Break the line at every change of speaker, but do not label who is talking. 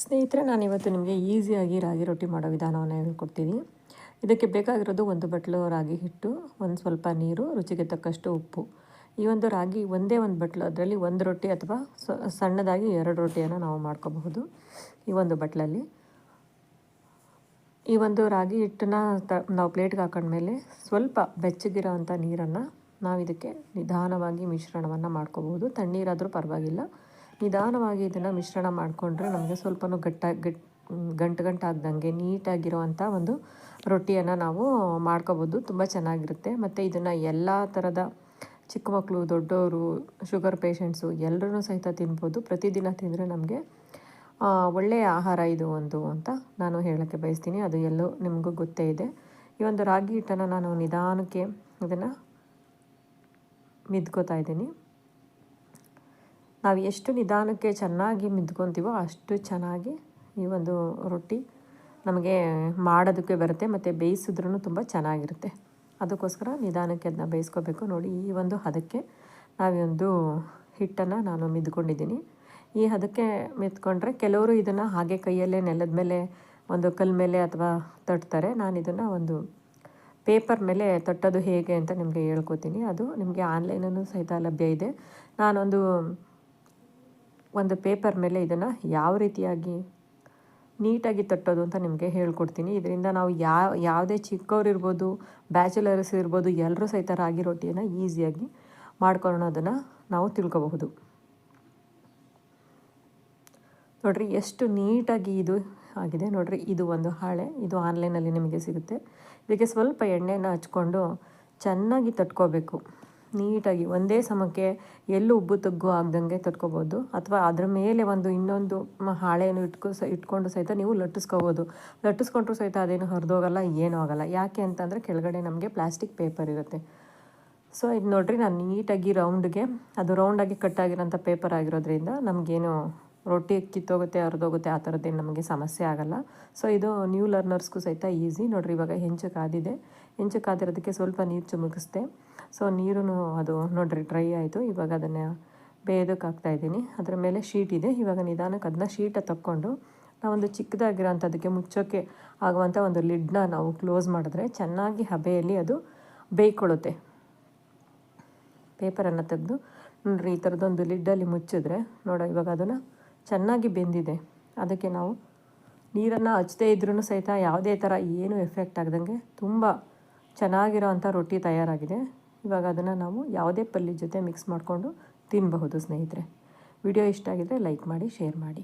ಸ್ನೇಹಿತರೆ, ನಾನಿವತ್ತು ನಿಮಗೆ ಈಸಿಯಾಗಿ ರಾಗಿ ರೊಟ್ಟಿ ಮಾಡೋ ವಿಧಾನವನ್ನು ಹೇಳ್ಕೊಡ್ತೀನಿ. ಇದಕ್ಕೆ ಬೇಕಾಗಿರೋದು 1 ಬಟ್ಲು ರಾಗಿ ಹಿಟ್ಟು, ಒಂದು ಸ್ವಲ್ಪ ನೀರು, ರುಚಿಗೆ ತಕ್ಕಷ್ಟು ಉಪ್ಪು. ಈ ಒಂದು ರಾಗಿ ಒಂದೇ ಒಂದು ಬಟ್ಲು, ಅದರಲ್ಲಿ 1 ರೊಟ್ಟಿ ಅಥವಾ ಸಣ್ಣದಾಗಿ 2 ರೊಟ್ಟಿಯನ್ನು ನಾವು ಮಾಡ್ಕೋಬಹುದು ಈ ಒಂದು ಬಟ್ಲಲ್ಲಿ. ಈ ಒಂದು ರಾಗಿ ಹಿಟ್ಟನ್ನು ನಾವು ಪ್ಲೇಟ್ಗೆ ಹಾಕೊಂಡ್ಮೇಲೆ ಸ್ವಲ್ಪ ಬೆಚ್ಚಗಿರೋ ಅಂಥ ನೀರನ್ನು ನಾವು ಇದಕ್ಕೆ ನಿಧಾನವಾಗಿ ಮಿಶ್ರಣವನ್ನು ಮಾಡ್ಕೋಬಹುದು. ತಣ್ಣೀರಾದರೂ ಪರವಾಗಿಲ್ಲ. ನಿಧಾನವಾಗಿ ಇದನ್ನು ಮಿಶ್ರಣ ಮಾಡಿಕೊಂಡ್ರೆ ನಮಗೆ ಸ್ವಲ್ಪನೂ ಗಂಟಾಗ್ದಂಗೆ ನೀಟಾಗಿರುವಂಥ ಒಂದು ರೊಟ್ಟಿಯನ್ನು ನಾವು ಮಾಡ್ಕೋಬೋದು. ತುಂಬ ಚೆನ್ನಾಗಿರುತ್ತೆ. ಮತ್ತು ಇದನ್ನು ಎಲ್ಲ ಥರದ ಚಿಕ್ಕ ಮಕ್ಕಳು, ದೊಡ್ಡವರು, ಶುಗರ್ ಪೇಷಂಟ್ಸು ಎಲ್ಲರೂ ಸಹಿತ ತಿನ್ಬೋದು. ಪ್ರತಿದಿನ ತಿಂದರೆ ನಮಗೆ ಒಳ್ಳೆಯ ಆಹಾರ ಇದು ಒಂದು ಅಂತ ನಾನು ಹೇಳೋಕ್ಕೆ ಬಯಸ್ತೀನಿ. ಅದು ಎಲ್ಲೋ ನಿಮಗೂ ಗೊತ್ತೇ ಇದೆ. ಈ ಒಂದು ರಾಗಿ ಹಿಟ್ಟನ್ನು ನಾನು ನಿಧಾನಕ್ಕೆ ಇದನ್ನು ಮಿದ್ಕೋತಾ ಇದ್ದೀನಿ. ನಾವು ಎಷ್ಟು ನಿಧಾನಕ್ಕೆ ಚೆನ್ನಾಗಿ ಮಿದ್ಕೊತೀವೋ ಅಷ್ಟು ಚೆನ್ನಾಗಿ ಈ ಒಂದು ರೊಟ್ಟಿ ನಮಗೆ ಮಾಡೋದಕ್ಕೆ ಬರುತ್ತೆ. ಮತ್ತು ಬೇಯಿಸಿದ್ರೂ ತುಂಬ ಚೆನ್ನಾಗಿರುತ್ತೆ. ಅದಕ್ಕೋಸ್ಕರ ನಿಧಾನಕ್ಕೆ ಅದನ್ನ ಬೇಯಿಸ್ಕೋಬೇಕು. ನೋಡಿ, ಈ ಒಂದು ಹದಕ್ಕೆ ನಾವೊಂದು ಹಿಟ್ಟನ್ನು ನಾನು ಮಿದ್ಕೊಂಡಿದ್ದೀನಿ. ಈ ಹದಕ್ಕೆ ಮಿದ್ಕೊಂಡ್ರೆ ಕೆಲವರು ಇದನ್ನು ಹಾಗೆ ಕೈಯಲ್ಲೇ ನೆಲದ ಮೇಲೆ, ಒಂದು ಕಲ್ಲ ಮೇಲೆ ಅಥವಾ ತಟ್ತಾರೆ. ನಾನು ಇದನ್ನು ಒಂದು ಪೇಪರ್ ಮೇಲೆ ತಟ್ಟೋದು ಹೇಗೆ ಅಂತ ನಿಮಗೆ ಹೇಳ್ಕೊತೀನಿ. ಅದು ನಿಮಗೆ ಆನ್ಲೈನಲ್ಲೂ ಸಹಿತ ಲಭ್ಯ ಇದೆ. ನಾನೊಂದು ಪೇಪರ್ ಮೇಲೆ ಇದನ್ನು ಯಾವ ರೀತಿಯಾಗಿ ನೀಟಾಗಿ ತಟ್ಟೋದು ಅಂತ ನಿಮಗೆ ಹೇಳ್ಕೊಡ್ತೀನಿ. ಇದರಿಂದ ನಾವು ಯಾವುದೇ ಚಿಕ್ಕವರಿರ್ಬೋದು, ಬ್ಯಾಚುಲರ್ಸ್ ಇರ್ಬೋದು, ಎಲ್ಲರೂ ಸಹಿತ ರಾಗಿ ರೊಟ್ಟಿಯನ್ನು ಈಸಿಯಾಗಿ ಮಾಡ್ಕೊಳ್ಳೋದನ್ನು ನಾವು ತಿಳ್ಕೊಬಹುದು. ನೋಡಿರಿ ಎಷ್ಟು ನೀಟಾಗಿ ಇದು ಆಗಿದೆ. ನೋಡಿರಿ, ಇದು ಒಂದು ಹಾಳೆ, ಇದು ಆನ್ಲೈನಲ್ಲಿ ನಿಮಗೆ ಸಿಗುತ್ತೆ. ಇದಕ್ಕೆ ಸ್ವಲ್ಪ ಎಣ್ಣೆನ ಹಚ್ಕೊಂಡು ಚೆನ್ನಾಗಿ ತಟ್ಕೋಬೇಕು. ನೀಟಾಗಿ ಒಂದೇ ಸಮಕ್ಕೆ ಎಲ್ಲೂ ಉಬ್ಬು ತಗ್ಗು ಆಗ್ದಂಗೆ ತಟ್ಕೋಬೋದು. ಅಥವಾ ಅದರ ಮೇಲೆ ಇನ್ನೊಂದು ಹಾಳೆಯನ್ನು ಇಟ್ಕೊಂಡು ಸಹಿತ ನೀವು ಲಟ್ಟಿಸ್ಕೋಬೋದು. ಲಟ್ಟಿಸ್ಕೊಂಡ್ರೂ ಸಹಿತ ಅದೇನು ಹರಿದೋಗಲ್ಲ, ಏನೂ ಆಗೋಲ್ಲ. ಯಾಕೆ ಅಂತಂದರೆ ಕೆಳಗಡೆ ನಮಗೆ ಪ್ಲಾಸ್ಟಿಕ್ ಪೇಪರ್ ಇರುತ್ತೆ. ಸೊ ಇದು ನೋಡಿರಿ, ನಾನು ನೀಟಾಗಿ ಅದು ರೌಂಡಾಗಿ ಕಟ್ಟಾಗಿರೋಂಥ ಪೇಪರ್ ಆಗಿರೋದ್ರಿಂದ ನಮಗೇನು ರೊಟ್ಟಿ ಕಿತ್ತೋಗುತ್ತೆ, ಹರಿದೋಗುತ್ತೆ, ಆ ಥರದ್ದೇನು ನಮಗೆ ಸಮಸ್ಯೆ ಆಗೋಲ್ಲ. ಸೊ ಇದು ನ್ಯೂ ಲರ್ನರ್ಸ್ಗೂ ಸಹಿತ ಈಸಿ. ನೋಡಿರಿ, ಇವಾಗ ಹೆಂಚು ಕಾದಿದೆ. ಹೆಂಚು ಕಾದಿರೋದಕ್ಕೆ ಸ್ವಲ್ಪ ನೀರು ಚಿಮುಕಿಸ್ದೆ. ಸೊ ನೀರು ಅದು ನೋಡಿರಿ ಡ್ರೈ ಆಯಿತು. ಇವಾಗ ಅದನ್ನು ಬೇಯೋದಕ್ಕೆ ಹಾಕ್ತಾಯಿದ್ದೀನಿ. ಅದರ ಮೇಲೆ ಶೀಟ್ ಇದೆ. ಇವಾಗ ನಿಧಾನಕ್ಕೆ ಅದನ್ನ ಶೀಟ ತಕ್ಕೊಂಡು ನಾವೊಂದು ಚಿಕ್ಕದಾಗಿರೋಂಥದ್ದಕ್ಕೆ ಮುಚ್ಚೋಕ್ಕೆ ಆಗುವಂಥ ಒಂದು ಲಿಡ್ನ ನಾವು ಕ್ಲೋಸ್ ಮಾಡಿದ್ರೆ ಚೆನ್ನಾಗಿ ಹಬೆಯಲ್ಲಿ ಅದು ಬೇಯ್ಕೊಳ್ಳುತ್ತೆ. ಪೇಪರನ್ನು ತೆಗೆದು ನೋಡಿರಿ, ಈ ಥರದೊಂದು ಲಿಡ್ಡಲ್ಲಿ ಮುಚ್ಚಿದ್ರೆ ಇವಾಗ ಅದನ್ನು ಚೆನ್ನಾಗಿ ಬೆಂದಿದೆ. ಅದಕ್ಕೆ ನಾವು ನೀರನ್ನು ಹಚ್ಚದೇ ಇದ್ರೂ ಸಹಿತ ಯಾವುದೇ ಥರ ಏನು ಎಫೆಕ್ಟ್ ಆಗದಂಗೆ ತುಂಬ ಚೆನ್ನಾಗಿರೋ ಅಂಥ ರೊಟ್ಟಿ ತಯಾರಾಗಿದೆ. ಇವಾಗ ಅದನ್ನು ನಾವು ಯಾವುದೇ ಪಲ್ಯದ ಜೊತೆ ಮಿಕ್ಸ್ ಮಾಡಿಕೊಂಡು ತಿನ್ನಬಹುದು. ಸ್ನೇಹಿತರೆ, ವಿಡಿಯೋ ಇಷ್ಟ ಆಗಿದರೆ ಲೈಕ್ ಮಾಡಿ, ಶೇರ್ ಮಾಡಿ.